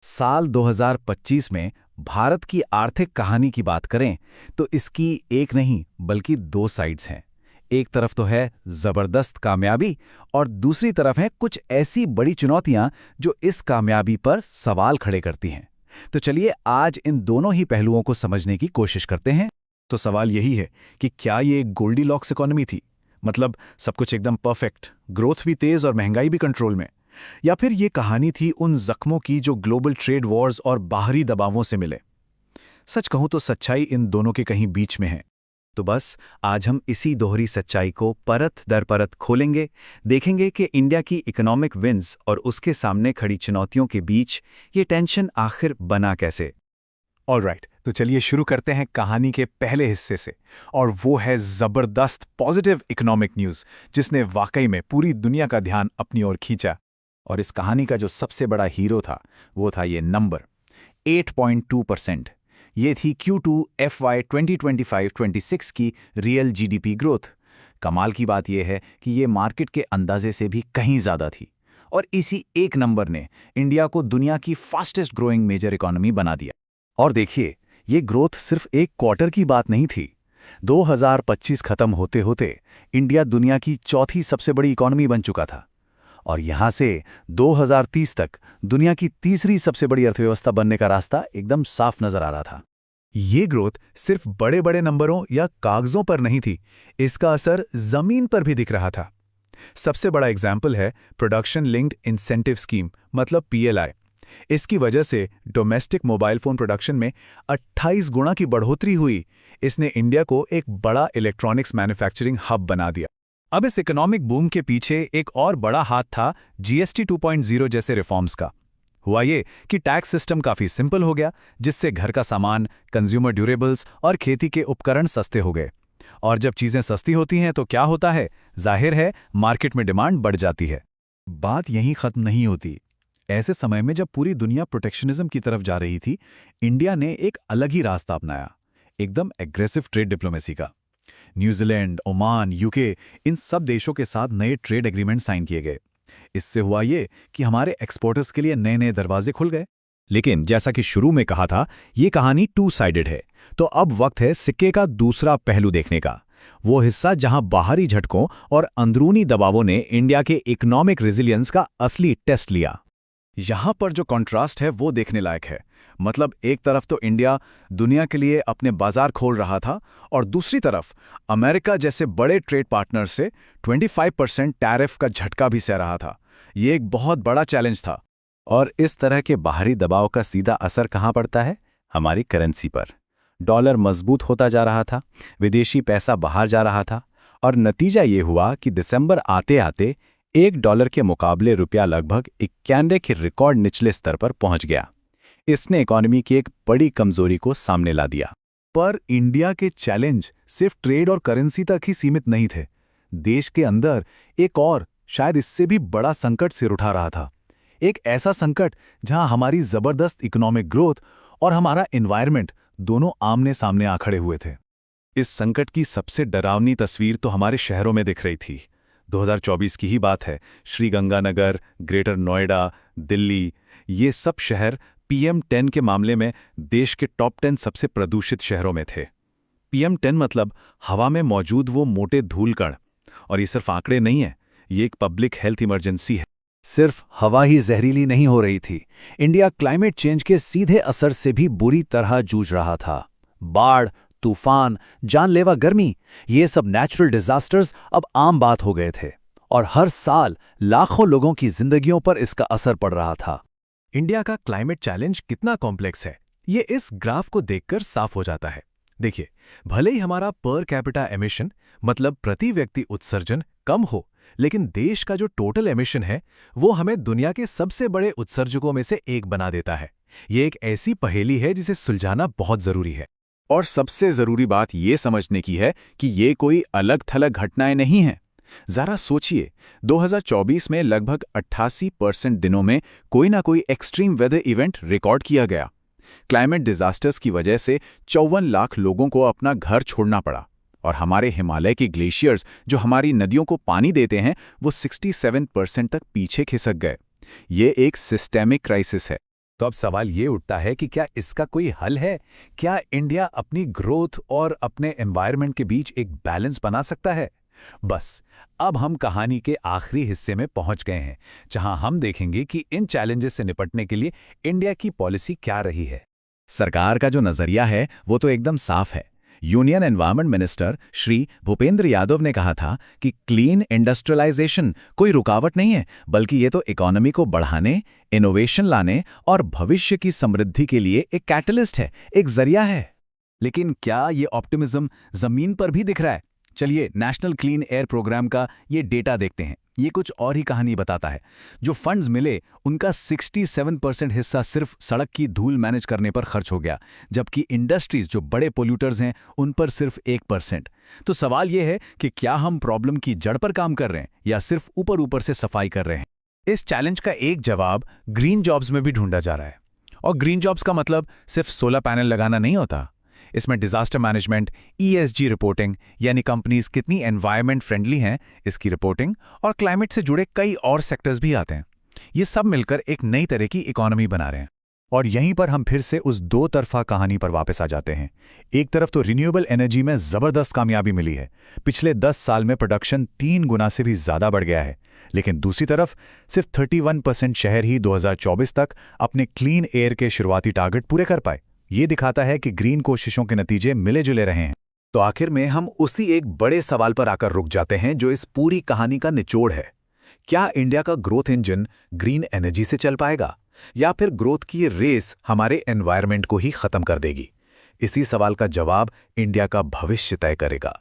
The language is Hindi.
साल 2025 में भारत की आर्थिक कहानी की बात करें तो इसकी एक नहीं बल्कि दो साइड्स हैं। एक तरफ तो है जबरदस्त कामयाबी और दूसरी तरफ है कुछ ऐसी बड़ी चुनौतियां जो इस कामयाबी पर सवाल खड़े करती हैं। तो चलिए आज इन दोनों ही पहलुओं को समझने की कोशिश करते हैं। तो सवाल यही है कि क्या ये एक गोल्डीलॉक्स इकोनॉमी थी, मतलब सब कुछ एकदम परफेक्ट, ग्रोथ भी तेज और महंगाई भी कंट्रोल में, या फिर ये कहानी थी उन जख्मों की जो ग्लोबल ट्रेड वॉर्स और बाहरी दबावों से मिले। सच कहूं तो सच्चाई इन दोनों के कहीं बीच में है। तो बस आज हम इसी दोहरी सच्चाई को परत दर परत खोलेंगे, देखेंगे कि इंडिया की इकोनॉमिक विंस और उसके सामने खड़ी चुनौतियों के बीच ये टेंशन आखिर बना कैसे। ऑलराइट, तो चलिए शुरू करते हैं कहानी के पहले हिस्से से, और वो है जबरदस्त पॉजिटिव इकोनॉमिक न्यूज़ जिसने वाकई में पूरी दुनिया का ध्यान अपनी ओर खींचा। और इस कहानी का जो सबसे बड़ा हीरो था वो था ये नंबर 8.2%। ये थी Q2 FY 2025-26 की रियल जीडीपी ग्रोथ। कमाल की बात यह है कि ये मार्केट के अंदाजे से भी कहीं ज़्यादा थी, और इसी एक नंबर ने इंडिया को दुनिया की फास्टेस्ट ग्रोइंग मेजर इकोनॉमी बना दिया। और देखिए, ये ग्रोथ सिर्फ एक क्वार्टर की बात नहीं थी। 2025 खत्म होते होते इंडिया दुनिया की चौथी सबसे बड़ी इकोनॉमी बन चुका था, और यहां से 2030 तक दुनिया की तीसरी सबसे बड़ी अर्थव्यवस्था बनने का रास्ता एकदम साफ नजर आ रहा था। ये ग्रोथ सिर्फ बड़े बड़े नंबरों या कागजों पर नहीं थी, इसका असर जमीन पर भी दिख रहा था। सबसे बड़ा एग्जाम्पल है प्रोडक्शन लिंक्ड इंसेंटिव स्कीम, मतलब PLI। इसकी वजह से डोमेस्टिक मोबाइल फोन प्रोडक्शन में 28 गुना की बढ़ोतरी हुई। इसने इंडिया को एक बड़ा इलेक्ट्रॉनिक्स मैन्युफैक्चरिंग हब बना दिया। अब इस इकोनॉमिक बूम के पीछे एक और बड़ा हाथ था GST 2.0 जैसे रिफॉर्म्स का। हुआ ये कि टैक्स सिस्टम काफी सिंपल हो गया, जिससे घर का सामान, कंज्यूमर ड्यूरेबल्स और खेती के उपकरण सस्ते हो गए। और जब चीजें सस्ती होती हैं तो क्या होता है, जाहिर है मार्केट में डिमांड बढ़ जाती है। बात यहीं खत्म नहीं होती। ऐसे समय में जब पूरी दुनिया प्रोटेक्शनिज्म की तरफ जा रही थी, इंडिया ने एक अलग ही रास्ता अपनाया, एकदम एग्रेसिव ट्रेड डिप्लोमेसी का। न्यूजीलैंड, ओमान, यूके, इन सब देशों के साथ नए ट्रेड एग्रीमेंट साइन किए गए। इससे हुआ ये कि हमारे एक्सपोर्टर्स के लिए नए नए दरवाजे खुल गए। लेकिन जैसा कि शुरू में कहा था, ये कहानी टू साइडेड है। तो अब वक्त है सिक्के का दूसरा पहलू देखने का, वो हिस्सा जहां बाहरी झटकों और अंदरूनी दबावों ने इंडिया के इकोनॉमिक रेजिलियंस का असली टेस्ट लिया। यहां पर जो कंट्रास्ट है वो देखने लायक है। मतलब एक तरफ तो इंडिया दुनिया के लिए अपने बाजार खोल रहा था, और दूसरी तरफ अमेरिका जैसे बड़े ट्रेड पार्टनर से 25% टैरिफ का झटका भी सह रहा था। ये एक बहुत बड़ा चैलेंज था। और इस तरह के बाहरी दबाव का सीधा असर कहां पड़ता है? हमारी करेंसी पर। डॉलर मजबूत होता जा रहा था, विदेशी पैसा बाहर जा रहा था, और नतीजा ये हुआ कि दिसंबर आते आते $1 के मुकाबले रुपया लगभग 91 के रिकॉर्ड निचले स्तर पर पहुंच गया। इसने इकोनॉमी की एक बड़ी कमजोरी को सामने ला दिया। पर इंडिया के चैलेंज सिर्फ ट्रेड और करेंसी तक ही सीमित नहीं थे। देश के अंदर एक और, शायद इससे भी बड़ा संकट सिर उठा रहा था। एक ऐसा संकट जहां हमारी जबरदस्त इकोनॉमिक ग्रोथ और हमारा एनवायरनमेंट दोनों आमने सामने आ खड़े हुए थे। इस संकट की सबसे डरावनी तस्वीर तो हमारे शहरों में दिख रही थी। 2024 की ही बात है। श्रीगंगानगर, ग्रेटर नोएडा, दिल्ली, ये सब शहर PM10 के मामले में देश के टॉप 10 सबसे प्रदूषित शहरों में थे। PM10 मतलब हवा में मौजूद वो मोटे धूल कण। और ये सिर्फ आंकड़े नहीं है, ये एक पब्लिक हेल्थ इमरजेंसी है। सिर्फ हवा ही जहरीली नहीं हो रही थी, इंडिया क्लाइमेट चेंज के सीधे असर से भी बुरी तरह जूझ रहा था। बाढ़, तूफान, जानलेवा गर्मी, ये सब नेचुरल डिजास्टर्स अब आम बात हो गए थे, और हर साल लाखों लोगों की जिंदगियों पर इसका असर पड़ रहा था। इंडिया का क्लाइमेट चैलेंज कितना कॉम्प्लेक्स है, ये इस ग्राफ को देखकर साफ हो जाता है। देखिए, भले ही हमारा पर कैपिटा एमिशन, मतलब प्रति व्यक्ति उत्सर्जन, कम हो, लेकिन देश का जो टोटल एमिशन है वो हमें दुनिया के सबसे बड़े उत्सर्जकों में से एक बना देता है। ये एक ऐसी पहेली है जिसे सुलझाना बहुत जरूरी है। और सबसे जरूरी बात ये समझने की है कि ये कोई अलग थलग घटनाएं नहीं हैं। जरा सोचिए, 2024 में लगभग 88% दिनों में कोई ना कोई एक्सट्रीम वेदर इवेंट रिकॉर्ड किया गया। क्लाइमेट डिजास्टर्स की वजह से 54 लाख लोगों को अपना घर छोड़ना पड़ा, और हमारे हिमालय के ग्लेशियर्स जो हमारी नदियों को पानी देते हैं वो 67% तक पीछे खिसक गए। ये एक सिस्टेमिक क्राइसिस है। तो अब सवाल ये उठता है कि क्या इसका कोई हल है? क्या इंडिया अपनी ग्रोथ और अपने एनवायरनमेंट के बीच एक बैलेंस बना सकता है? बस अब हम कहानी के आखिरी हिस्से में पहुंच गए हैं, जहां हम देखेंगे कि इन चैलेंजेस से निपटने के लिए इंडिया की पॉलिसी क्या रही है। सरकार का जो नजरिया है वो तो एकदम साफ है। Union environment minister Shri Bhupendra Yadav ने कहा था कि क्लीन इंडस्ट्रियलाइजेशन कोई रुकावट नहीं है, बल्कि ये तो इकोनॉमी को बढ़ाने, इनोवेशन लाने और भविष्य की समृद्धि के लिए एक कैटलिस्ट है, एक जरिया है। लेकिन क्या ये ऑप्टिमिज्म जमीन पर भी दिख रहा है? चलिए नेशनल क्लीन एयर प्रोग्राम का ये डेटा देखते हैं। ये कुछ और ही कहानी बताता है। जो फंड्स मिले उनका 67% हिस्सा सिर्फ सड़क की धूल मैनेज करने पर खर्च हो गया, जबकि इंडस्ट्रीज जो बड़े पोल्यूटर्स हैं उन पर सिर्फ 1%। तो सवाल ये है कि क्या हम प्रॉब्लम की जड़ पर काम कर रहे हैं या सिर्फ ऊपर ऊपर से सफाई कर रहे हैं? इस चैलेंज का एक जवाब ग्रीन जॉब्स में भी ढूंढा जा रहा है। और ग्रीन जॉब्स का मतलब सिर्फ सोलर पैनल लगाना नहीं होता। इसमें डिजास्टर मैनेजमेंट, ESG रिपोर्टिंग यानी कंपनीज कितनी एनवायरनमेंट फ्रेंडली हैं इसकी रिपोर्टिंग, और क्लाइमेट से जुड़े कई और सेक्टर्स भी आते हैं। ये सब मिलकर एक नई तरह की इकोनॉमी बना रहे हैं। और यहीं पर हम फिर से उस दो तरफा कहानी पर वापस आ जाते हैं। एक तरफ तो रिन्यूएबल एनर्जी में जबरदस्त कामयाबी मिली है। पिछले 10 साल में प्रोडक्शन 3 गुना से भी ज्यादा बढ़ गया है। लेकिन दूसरी तरफ सिर्फ 31% शहर ही 2024 तक अपने क्लीन एयर के शुरुआती टारगेट पूरे कर पाए। ये दिखाता है कि ग्रीन कोशिशों के नतीजे मिले जुले रहे हैं। तो आखिर में हम उसी एक बड़े सवाल पर आकर रुक जाते हैं जो इस पूरी कहानी का निचोड़ है। क्या इंडिया का ग्रोथ इंजन ग्रीन एनर्जी से चल पाएगा, या फिर ग्रोथ की रेस हमारे एनवायरनमेंट को ही खत्म कर देगी? इसी सवाल का जवाब इंडिया का भविष्य तय करेगा।